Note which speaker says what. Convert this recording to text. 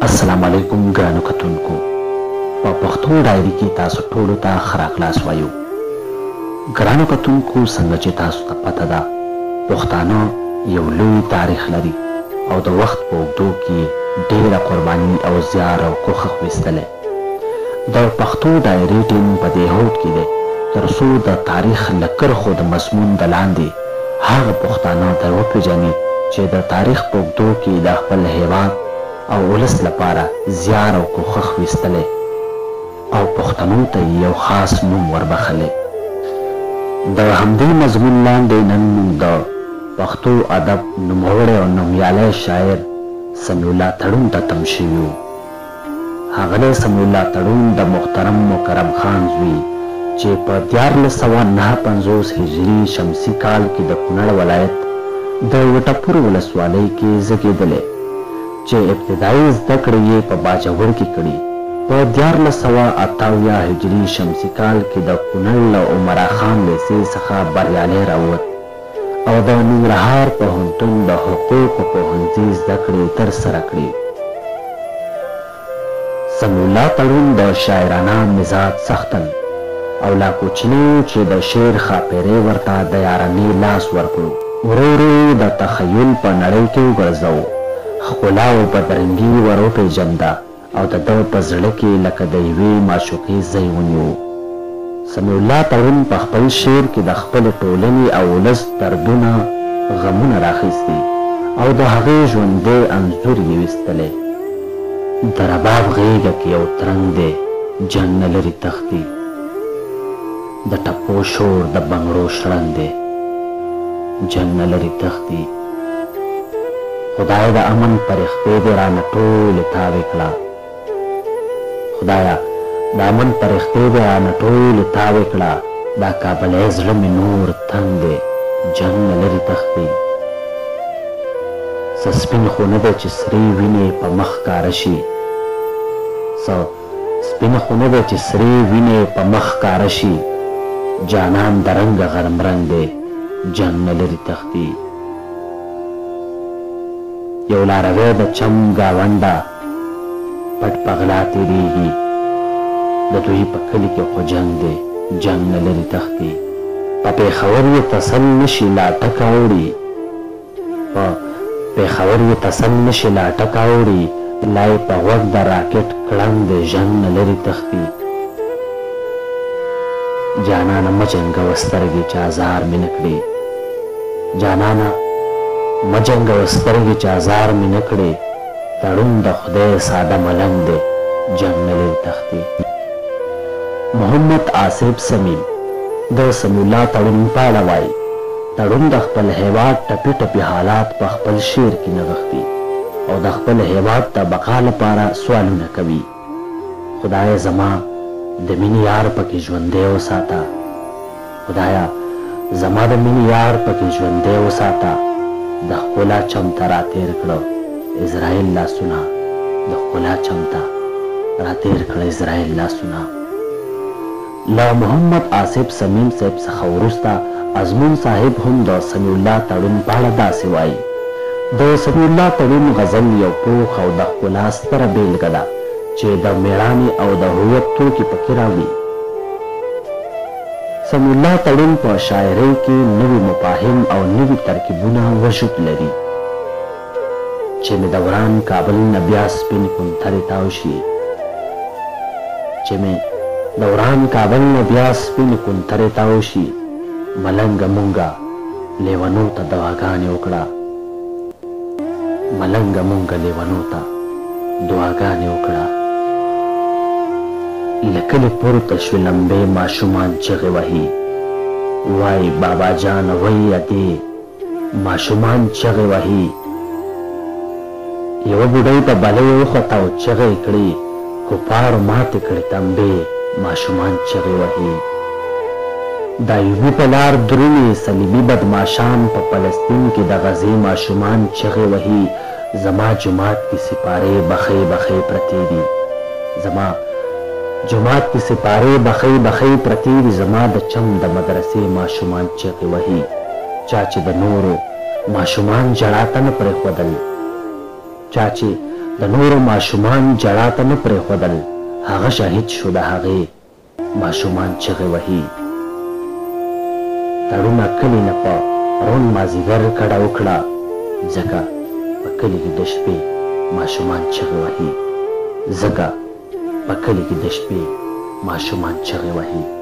Speaker 1: السلام علیکم ګرانو کتونکو. په پښتو ډایري کې تاسو ټولو ته ښه راغلاست وایو. ګرانو کتونکو، څنګه چې تاسو ته پته ده، پښتانه یو لوی تاریخ لري او د وخت په اوږدو کې ډېره قرباني او زیار او کوښښ ویستلی. د پښتو ډایري ټیم په دې هوډ کې دی تر څو د تاریخ له کرښو د مضمون د لاندې هغه پښتانه در وپېژني چې د تاریخ په اوږدو کې د خپل هیواد او ولس لپاره زیار او کوښښ ویستلی او پښتنو ته یو خاص نوم وربخلی. د همدې مضمون لاندې نن موږ د پښتو ادب نوموړی او نومیالی شاعر سمیالله تړون ته تم شوي یو. ښاغلی سمیالله تړون د محترم مکرم خان زوی چې په 1459 هجري شمسي کال کې د کونړ ولایت د وټپور ولسوالۍ کې زیږېدلی، چې ابتدایي زده کړې یې په باجوړ کې کړي. په 1458 هجري شمسي کال کې د کونړ له عمرا خان لیسې څخه بریالی راووت او د ننګرهار پوهنتون د حقوقو پوهنځي زده کړې ترسره کړې. سمیالله تړون د شاعرانه مزاج څښتن او لا کوچنی چې د شعر ښاپیرۍ ورته د یارانې لاس ورکړو. ورو ورو د تخیل په نړۍ کې وګرځو، ښکلا او بدرنګي ور وپېژنده او د ده په زړه کې لکه د یوې معشوقې ځای ونیو. سمیالله تړون په خپل شعر کې د خپلې ټولنې او ولس دردونه، غمونه راخیستي او د هغې ژوندی انځور یې ویستلی. د رباب غېږه کې یو ترنګ دی، جنګ نه لري تښتي، د ټپو شور د بنګړو شړنګ دی، جنګ نه لري تښتي. خدای د امن پرښتې دې رانه ټولې تاوې کړه، خدایه د امن پرښتې دې رانه ټولې تاوې کړه، دا کابلی زړه مې نور تنګ دی، جنګ نه لري تښتي. څه سپین خو نه دی چې سرې وینې په مخ ښکاره شي، څه سپین خو نه دی چې سرې وینې په مخ ښکاره شي، جانان د رنګه غرمرنګ دی، جنګ نه لري تښتي. یو لاروی د چم ګاونډه پټ په غلا تېرېږي، د دوی په کلي کې خو جنګ دی، جنګ نه لري تښتي. په پېښور یې تسل نشي لا ټکه اوړي، په پېښور یې تسل نشي لا ټکه اوړي، لا یې په غوږ د راکټ کړنګ دی، جنګ نه لري تښتي. جانانه مه جنګوه سترګې چې ازار مې نه کړې، جانانه مه جنګوه سترګې چې ازار مې نه کړې، تړون د خدای ساده ملنګ دی، جنګ نه لري تښتي. محمد آصف سمیم د سمیالله تړون په اړه وایي: تړون د خپل هیواد ټپي ټپي حالات په خپل شعر کې نغښتي او د خپل هیواد د بقا لپاره سوالونه کوي. خدایه زما د مینې یار پکې ژوندی وساته، خدایه زما د مینې یار پکې ژوندی وساته، د ښکلا چم ته راتېر کړه اسرائیل لاسونه، د ښکلا چم ته راتېر کړه اسرائیل لاسونه. له محمد آصف سمیم صاحب څخه وروسته ازمون صاحب هم د سمیالله تړون په اړه داسې وایي: د سمیالله تړون غزل یو پوخ او د ښکلا ستره بېلګه ده چې د مېړانې او د هویت توکي پکې راوړي. سمیالله تړون په شاعرۍ کې نوي مفاهیم او نوي ترکیبونه وجود لري. چې مې دوران کابل نه بیا سپین کونترې تاو شي، چې مې دوران کابل نه بیا سپین کونترې تاو شي، ملنګه مونږه لیونو ته دعاګانې وکړه، ملنګه مونږه لیونو ته دعاګانې وکړه. له کلي پورته شوې لمبې ماشومان چغې وهي، وایي بابا جان وایي ادې، ماشومان چغې وهي. یوه بوډۍ په بلۍ وخوته او چغې یې کړې، کفارو ماتې کړې تمبې، ماشومان چغې وهي. د ایوبي په لار درومې صلیبي بدماشان په فلسطین کې د غزې ماشومان چغې وهي. زما جومات کې سپارې بخۍ بخۍ پرتې دي، زما جومات کې سپارې بخۍ بخۍ پرتې دي، زما د چم د مدرسې ماشومان چغې وهي. چا چې د نورو ماشومان ژړا ته نه پرېښودل، چا چې د نورو ماشومان جړا ته نه پرېښودل. هغه شهید شو، د هغې ماشومان چغې وهي. تړونه کلي نه په روڼ مازدیګر کډه وکړه، ځکه په کلي کې د شپې ماشومان چغې وهي.